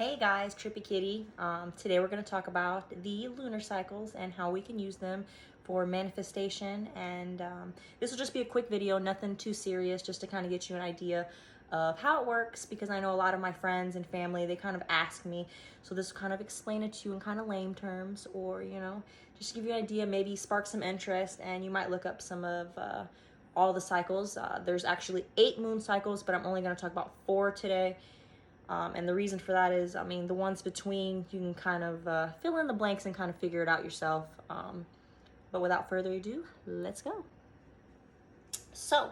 Hey guys, Trippy Kitty. Today we're going to talk about the lunar cycles and how we can use them for manifestation. And this will just be a quick video, nothing too serious, just to kind of get you an idea of how it works, because I know a lot of my friends and family, they kind of ask me. So this will kind of explain it to you in kind of lame terms, or, just give you an idea, maybe spark some interest, and you might look up some of all the cycles. There's actually 8 moon cycles, but I'm only going to talk about 4 today. And the reason for that is, the ones between, you can kind of fill in the blanks and kind of figure it out yourself. But without further ado, let's go. So,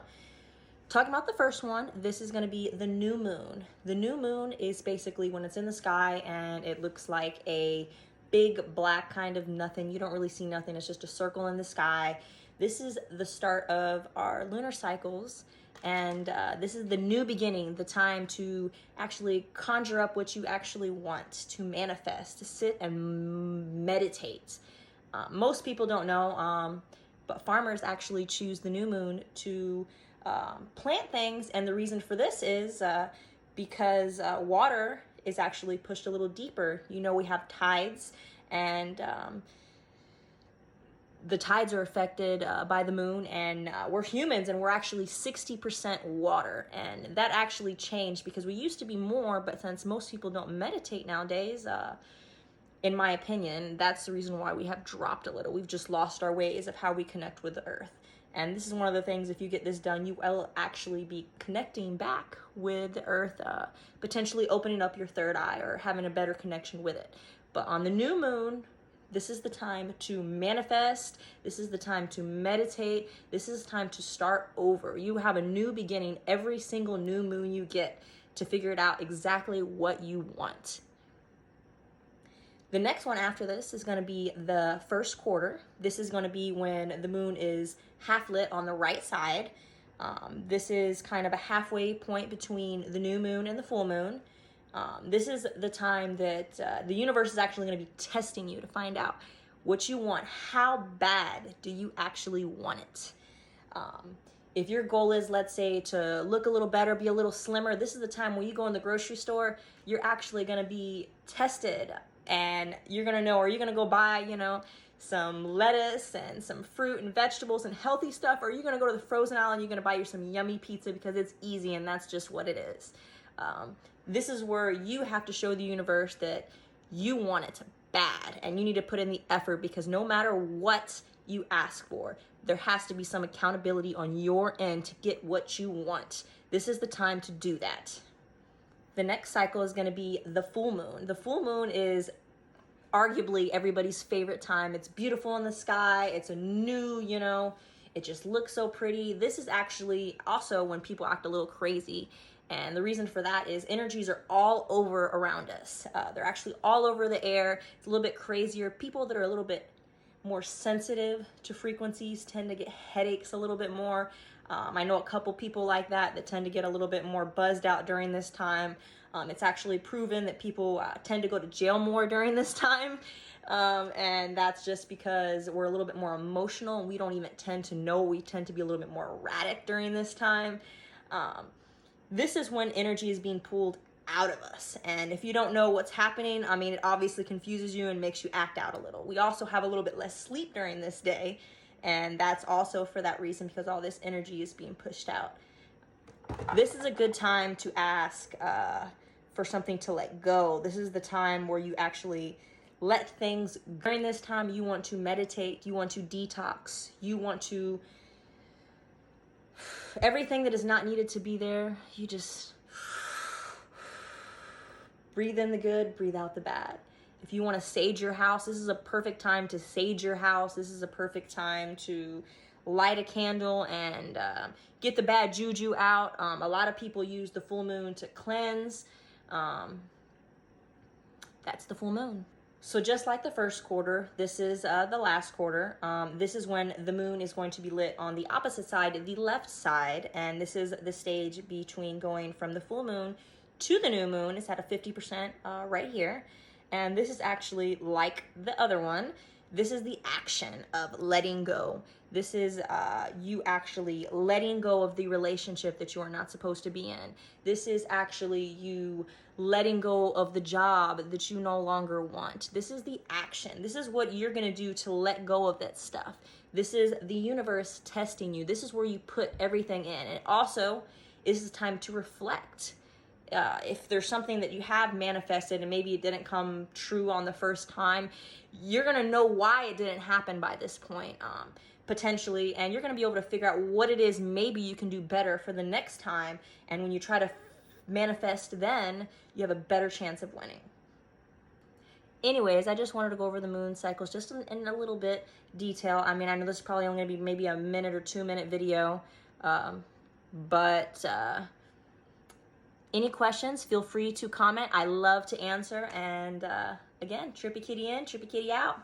talking about the first one, this is going to be the new moon. The new moon is basically when it's in the sky and it looks like a big black kind of nothing. You don't really see nothing. It's just a circle in the sky. This is the start of our lunar cycles. And this is the new beginning, the time to actually conjure up what you actually want, to manifest, to sit and meditate. Most people don't know, but farmers actually choose the new moon to plant things. And the reason for this is because water is actually pushed a little deeper. We have tides, and the tides are affected by the moon, and we're humans, and we're actually 60% water. And that actually changed because we used to be more, but since most people don't meditate nowadays, in my opinion, that's the reason why we have dropped a little. We've just lost our ways of how we connect with the earth. And this is one of the things, if you get this done, you will actually be connecting back with the earth, potentially opening up your third eye or having a better connection with it. But on the new moon, this is the time to manifest. This is the time to meditate. This is time to start over. You have a new beginning every single new moon you get to figure it out exactly what you want. The next one after this is going to be the first quarter. This is going to be when the moon is half lit on the right side. This is kind of a halfway point between the new moon and the full moon. This is the time that the universe is actually going to be testing you to find out what you want. How bad do you actually want it? If your goal is, let's say, to look a little better, be a little slimmer, this is the time when you go in the grocery store, you're actually going to be tested, and you're going to know, are you going to go buy, some lettuce and some fruit and vegetables and healthy stuff, or are you going to go to the frozen aisle and you're going to buy you some yummy pizza because it's easy and that's just what it is. This is where you have to show the universe that you want it bad, and you need to put in the effort, because no matter what you ask for, there has to be some accountability on your end to get what you want. This is the time to do that. The next cycle is going to be the full moon. The full moon is arguably everybody's favorite time. It's beautiful in the sky. It's a new, it just looks so pretty. This is actually also when people act a little crazy. And the reason for that is energies are all over around us. They're actually all over the air. It's a little bit crazier. People that are a little bit more sensitive to frequencies tend to get headaches a little bit more. I know a couple people like that tend to get a little bit more buzzed out during this time. It's actually proven that people tend to go to jail more during this time. And that's just because we're a little bit more emotional, and we don't even tend to know. We tend to be a little bit more erratic during this time. This is when energy is being pulled out of us. And if you don't know what's happening, it obviously confuses you and makes you act out a little. We also have a little bit less sleep during this day. And that's also for that reason, because all this energy is being pushed out. This is a good time to ask for something to let go. This is the time where you actually let things. During this time, you want to meditate. You want to detox. You want to. Everything that is not needed to be there, you just breathe in the good, breathe out the bad. If you want to sage your house, this is a perfect time to sage your house. This is a perfect time to light a candle and get the bad juju out. A lot of people use the full moon to cleanse. That's the full moon. So just like the first quarter, this is the last quarter. This is when the moon is going to be lit on the opposite side, the left side. And this is the stage between going from the full moon to the new moon. It's at a 50% right here. And this is actually like the other one. This is the action of letting go. This is you actually letting go of the relationship that you are not supposed to be in. This is actually you letting go of the job that you no longer want. This is the action. This is what you're going to do to let go of that stuff. This is the universe testing you. This is where you put everything in. And also, this is time to reflect. If there's something that you have manifested and maybe it didn't come true on the first time, you're going to know why it didn't happen by this point, potentially, and you're going to be able to figure out what it is maybe you can do better for the next time. And when you try to manifest, then you have a better chance of winning. Anyways, I just wanted to go over the moon cycles just in a little bit detail. I mean, I know this is probably only going to be maybe a minute or 2 minute video, but any questions, feel free to comment. I love to answer. And again, Trippy Kitty in, Trippy Kitty out.